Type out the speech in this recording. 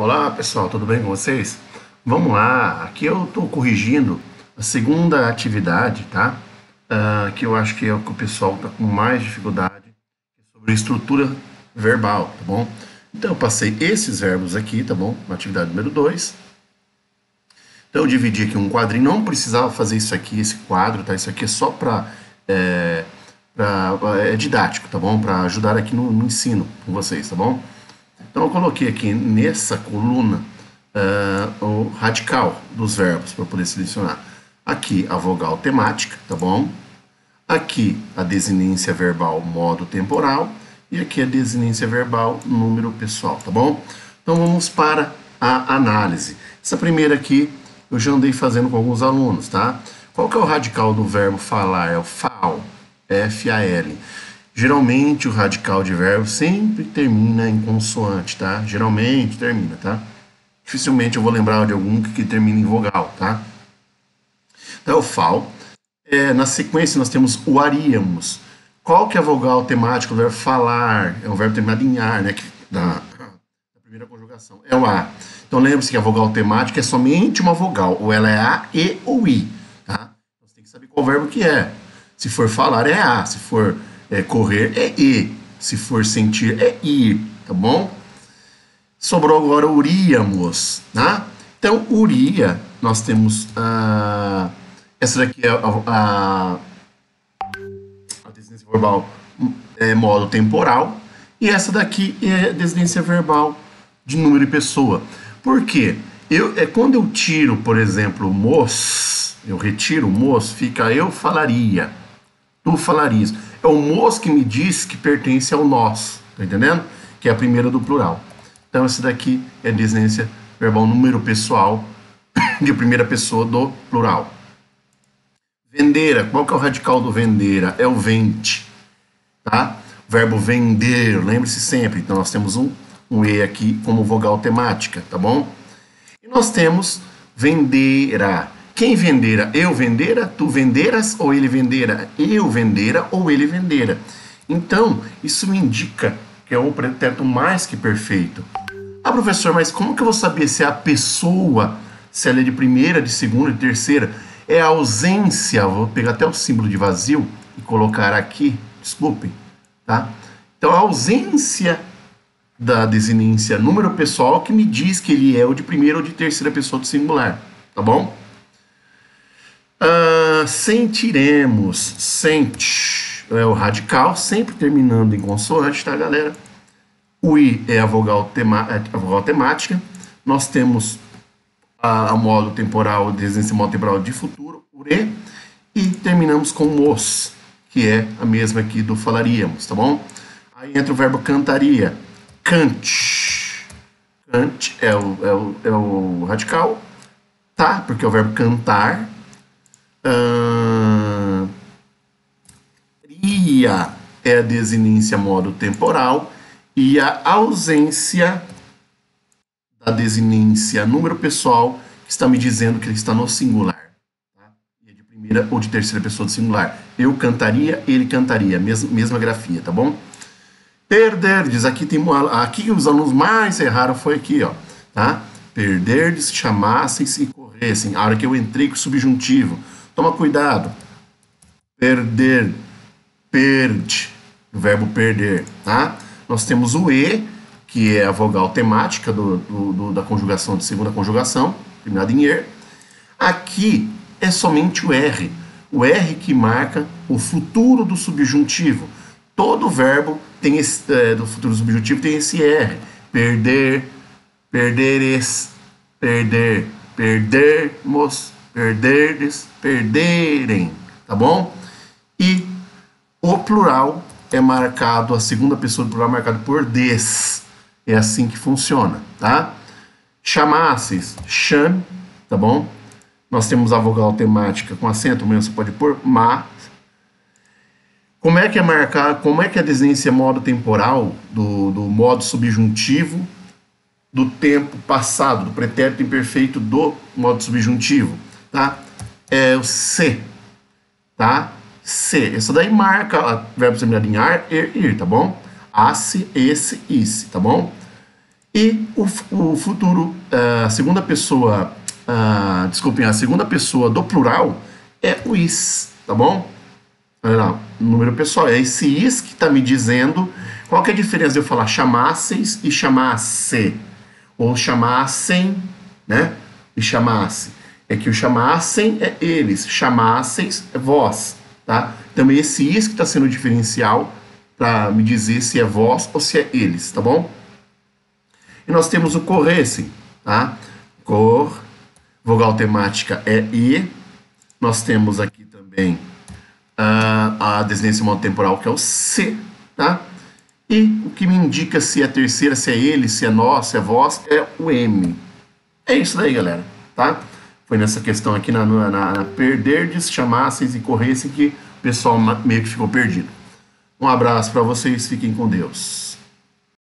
Olá pessoal, tudo bem com vocês? Vamos lá, aqui eu estou corrigindo a segunda atividade, tá? Que eu acho que é o que o pessoal está com mais dificuldade, sobre estrutura verbal, tá bom? Então eu passei esses verbos aqui, tá bom? Na atividade número 2. Então eu dividi aqui um quadrinho, não precisava fazer isso aqui, esse quadro, tá? Isso aqui é só é didático, tá bom? Para ajudar aqui no ensino com vocês, tá bom? Então eu coloquei aqui nessa coluna o radical dos verbos para poder selecionar. Aqui a vogal temática, tá bom? Aqui a desinência verbal modo temporal e aqui a desinência verbal número pessoal, tá bom? Então vamos para a análise. Essa primeira aqui eu já andei fazendo com alguns alunos, tá? Qual que é o radical do verbo falar? É o FAL, F-A-L. Geralmente o radical de verbo sempre termina em consoante, tá? Geralmente termina, tá? Dificilmente eu vou lembrar de algum que termina em vogal, tá? Então é o FAL. Na sequência nós temos o aríamos. Qual que é a vogal temática do verbo falar? É um verbo terminado em ar, né? Da primeira conjugação. É o A. Então lembre-se que a vogal temática é somente uma vogal. Ou ela é A, E ou I, tá? Você tem que saber qual verbo que é. Se for falar é A, se for correr é E, se for sentir é ir, tá bom? Sobrou agora o uríamos, tá? Então, uria, nós temos essa daqui é a desinência verbal modo temporal, e essa daqui é a desinência verbal de número e pessoa. Por quê? Quando eu tiro, por exemplo, mos, eu retiro o mos, fica eu falaria, tu falarias. É o mos que me diz que pertence ao nós, tá entendendo? Que é a primeira do plural. Então, esse daqui é a desinência verbal número pessoal de primeira pessoa do plural. Vendeira, qual que é o radical do vendeira? É o vente, tá? O verbo vender, lembre-se sempre. Então, nós temos um E aqui como vogal temática, tá bom? E nós temos vendera. Quem vendera? Eu vendera? Tu venderas? Ou ele vendera? Eu vendera ou ele vendera? Então, isso me indica que é o pretérito mais que perfeito. Ah, professor, mas como que eu vou saber se é a pessoa, se ela é de primeira, de segunda, de terceira? É a ausência, vou pegar até o símbolo de vazio e colocar aqui, desculpem, tá? Então, a ausência da desinência número pessoal que me diz que ele é o de primeira ou de terceira pessoa do singular, tá bom? Sentiremos, sente, é o radical, sempre terminando em consoante, tá, galera? O I é a vogal temática. Nós temos a modo temporal, desinência modo temporal de futuro, o E, e terminamos com mos, que é a mesma aqui do falaríamos, tá bom? Aí entra o verbo cantaria, cante. Cante é o radical, tá? Porque é o verbo cantar. Ria é a desinência modo temporal e a ausência da desinência número pessoal que está me dizendo que ele está no singular, tá? E é de primeira ou de terceira pessoa do singular. Eu cantaria, ele cantaria, mesma grafia, tá bom? Perderdes, aqui aqui os alunos mais erraram foi aqui, ó, tá? Perderdes, chamassem-se e corressem. A hora que eu entrei com o subjuntivo. Toma cuidado. Perder, perde, o verbo perder, tá? Nós temos o E, que é a vogal temática da conjugação de segunda conjugação, terminada em er. Aqui é somente o R. O R que marca o futuro do subjuntivo. Todo verbo tem do futuro do subjuntivo tem esse R. Perder, perderes, perder, perdermos, perderdes, perderem, tá bom? E o plural é marcado, a segunda pessoa do plural é marcado por des. É assim que funciona, tá? Chamasses, chame, tá bom? Nós temos a vogal temática com acento, mas você pode pôr ma. Como é que é marcar, como é que é a desinência modo temporal do modo subjuntivo do tempo passado, do pretérito imperfeito do modo subjuntivo, tá? É o se, tá? Se. Essa daí marca o verbo terminado em ar, ir, tá bom? Asse, esse, isse, tá bom? E o futuro, a segunda pessoa, desculpem, a segunda pessoa do plural é o is, tá bom? Olha lá, número pessoal, é esse is que está me dizendo qual que é a diferença de eu falar chamasseis e chamasse, ou chamassem, né? E chamasse. É que o chamassem é eles, chamasseis é vós, tá? Então esse is que está sendo o diferencial para me dizer se é vós ou se é eles, tá bom? E nós temos o corresse, tá? Cor, vogal temática é I. Nós temos aqui também a desinência monotemporal, que é o C, tá? E o que me indica se é terceira, se é ele, se é nós, se é vós, é o M. É isso daí, galera, tá? Foi nessa questão aqui na perderdes, chamasseis e corressem que o pessoal meio que ficou perdido. Um abraço para vocês, fiquem com Deus.